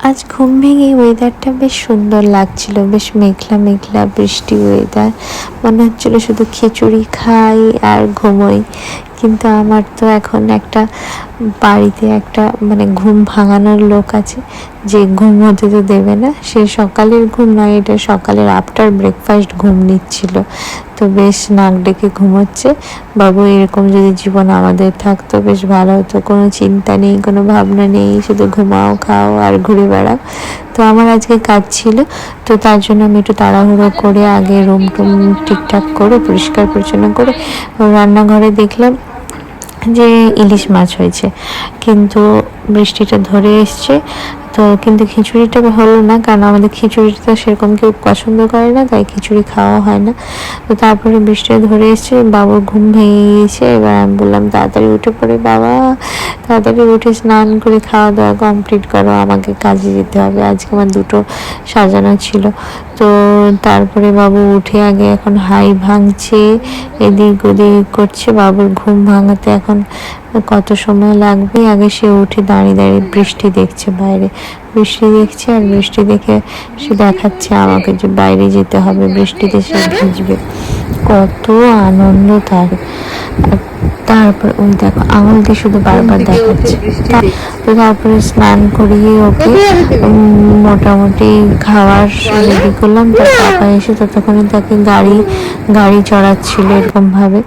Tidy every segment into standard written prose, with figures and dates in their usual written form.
আজ ঘুম ভেঙে ওয়েদারটা বেশ সুন্দর লাগছিল, বেশ মেঘলা মেঘলা বৃষ্টি ওয়েদার। মনে হচ্ছিল শুধু খিচুড়ি খাই আর ঘুমোই। কিন্তু আমার তো এখন একটা বাড়িতে একটা মানে ঘুম ভাঙানোর লোক আছে, যে ঘুম হতে তো দেবে না। সে সকালের ঘুম নয়, এটা সকালের আফটার ব্রেকফাস্ট ঘুম নিচ্ছিল। তো বেশ নাক ডেকে ঘুমোচ্ছে। বাবু, এরকম যদি জীবন আমাদের থাকতো বেশ ভালো হতো। কোনো চিন্তা নেই, কোনো ভাবনা নেই, শুধু ঘুমাও, খাও আর ঘুরে বেড়াও। তো আমার আজকে কাজ ছিল, তো তার জন্য আমি একটু তাড়াহুড়ো করে আগে রুম টুম ঠিকঠাক করে পরিষ্কার পরিচ্ছন্ন করে রান্নাঘরে দেখলাম যে ইলিশ মাছ হয়েছে, কিন্তু বৃষ্টিটা ধরে এসছে। তো কিন্তু খিচুড়িটা হলো না, কারণ আমাদের খিচুড়িটা সেরকম কেউ পছন্দ করে না, তাই খিচুড়ি খাওয়া হয় না। তো তারপরে বৃষ্টিটা ধরে এসছে, বাবুর ঘুম ভেঙে গিয়েছে। এবার আমি বললাম তাড়াতাড়ি উঠে পড়ে, বাবা তাড়াতাড়ি উঠে স্নান করে খাওয়া দাওয়া কমপ্লিট করো, আমাকে কাজে যেতে হবে। আজকে আমার দুটো সাজানো ছিল। তো তারপরে বাবু উঠে আগে এখন হাই ভাঙছে, এদিক ওদিক করছে। বাবুর ঘুম ভাঙাতে এখন কত সময় লাগবে। আগে সে উঠে দাঁড়িয়ে দাঁড়িয়ে বৃষ্টি দেখছে, বাইরে বৃষ্টি দেখছে, আর বৃষ্টি দেখে সে দেখাচ্ছে আমাকে যে বাইরে যেতে হবে, বৃষ্টিতে সে ভিজবে। কত আনন্দ তার। তারপর ওই দেখো আঙুল দিয়ে শুধু বারবার দেখাচ্ছে। তো তারপরে স্নান করিয়ে ওকে মোটামুটি খাওয়ার রেডি করলাম। তার পাপা এসে ততক্ষণে তাকে গাড়ি চড়াচ্ছিল এরকম ভাবে।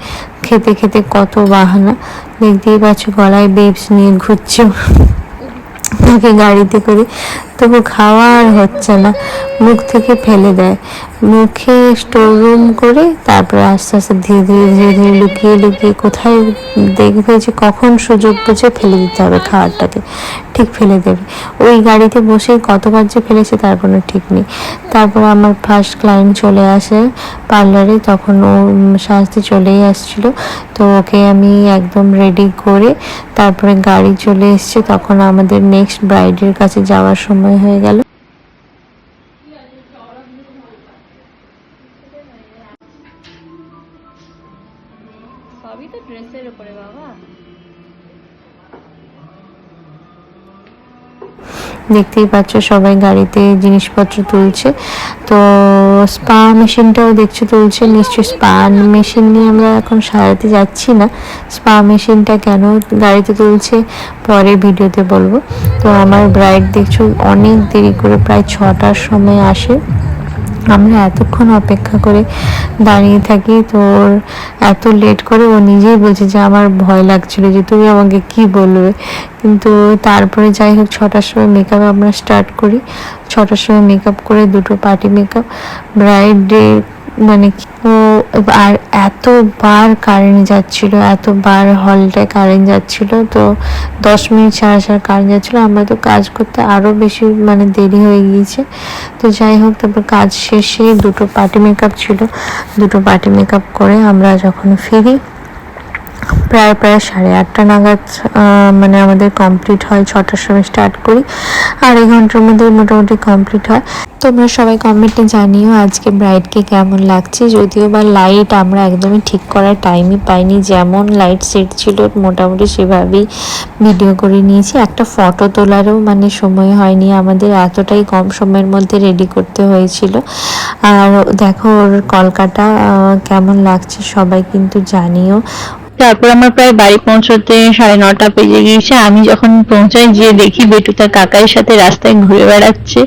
খেতে খেতে কত বাহানা, দেখতেই পাচ্ছ গলায় বেবস নিয়ে ঘুরছে তাকে গাড়িতে করে। তবু খাওয়া আর হচ্ছে না, মুখ থেকে ফেলে দেয়, মুখে স্টোর রুম করে তারপরে আস্তে আস্তে ধীরে ধীরে ধীরে ধীরে লুকিয়ে লুকিয়ে কোথায় দেখবে যে কখন সুযোগ বুঝে ফেলে দিতে হবে খাবারটাকে, ঠিক ফেলে দেবে। ওই গাড়িতে বসে কতবার যে ফেলেছে তার কোনো ঠিক নেই। তারপর আমার ফার্স্ট ক্লায়েন্ট চলে আসে পার্লারে, তখন ও সাজতে চলেই আসছিল। তো ওকে আমি একদম রেডি করে তারপরে গাড়ি চলে এসছে। তখন আমাদের নেক্সট ব্রাইডের কাছে যাওয়ার সময় হয়ে গেল। সবই তো ড্রেসের উপরে বাবা। দেখতেই পাচ্ছ সবাই গাড়িতে জিনিসপত্র তুলছে। তো স্পা মেশিনটাও দেখছো তুলছে, নিশ্চয়ই স্পা মেশিন নিয়ে আমরা এখন সারাতে যাচ্ছি না। স্পা মেশিনটা কেন গাড়িতে তুলছে পরে ভিডিওতে বলবো। তো আমার ব্রাইড দেখছো অনেক দেরি করে, প্রায় 6টার সময় আসে। আমরা এতক্ষণ অপেক্ষা করে দাঁড়িয়ে থাকি, তো ওর এত লেট করে ও নিজেই বলছে যে আমার ভয় লাগছিল যে তুমি আমাকে কি বলবে। কিন্তু তারপরে যাই হোক 6টার সময় মেকআপ আমরা স্টার্ট করি। 6টার সময় মেকআপ করে দুটো পার্টি মেকআপ ব্রাইডের মানে ও। আর এতবার কারেন্ট যাচ্ছিল, এতবার হলটায় কারেন্ট যাচ্ছিল, তো 10 মিনিট ছাড়া ছাড়া কারেন্ট যাচ্ছিল। আমরা তো কাজ করতে আরও বেশি মানে দেরি হয়ে গিয়েছে। তো যাই হোক তারপর কাজ শেষে দুটো পার্টি মেকআপ ছিল, দুটো পার্টি মেকআপ করে আমরা যখন ফিরি প্রায় 8:30 নাগাদ মানে আমাদের কমপ্লিট হয়। 6টার সময় স্টার্ট করি, 2.5 ঘন্টার মধ্যে মোটামুটি কমপ্লিট হয়। তোমরা সবাই কমেন্টে জানিও আজকে ব্রাইডকে কেমন লাগছে। যদিও বা লাইট আমরা একদমই ঠিক করার টাইমই পাইনি, যেমন লাইট সেট ছিল মোটামুটি সেভাবেই ভিডিও করে নিয়েছি। একটা ফটো তোলারও মানে সময় হয়নি আমাদের, এতটাই কম সময়ের মধ্যে রেডি করতে হয়েছিল। আর দেখো ওর কলকাতা কেমন লাগছে সবাই কিন্তু জানিও। তারপর আমার প্রায় বাড়ি পৌঁছতে 9:30 বেজে গিয়েছে। আমি যখন পৌঁছাই গিয়ে দেখি বেটু তার কাকাইয়ের সাথে রাস্তায় ঘুরে বেড়াচ্ছে।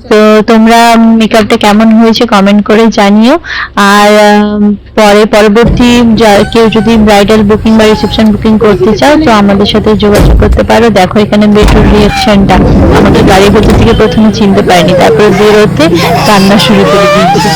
তো তোমরা মেকআপটা কেমন হয়েছে কমেন্ট করে জানিও। আর পরবর্তী কেউ যদি ব্রাইডাল বুকিং বা রিসেপশন বুকিং করতে চাও তো আমাদের সাথে যোগাযোগ করতে পারো। দেখো এখানে বেটুর রিয়াকশনটা, আমাদের গাড়ির ভেতর থেকে প্রথমে চিনতে পারিনি, তারপরে বেরোতে কান্না শুরু করে দিয়েছে।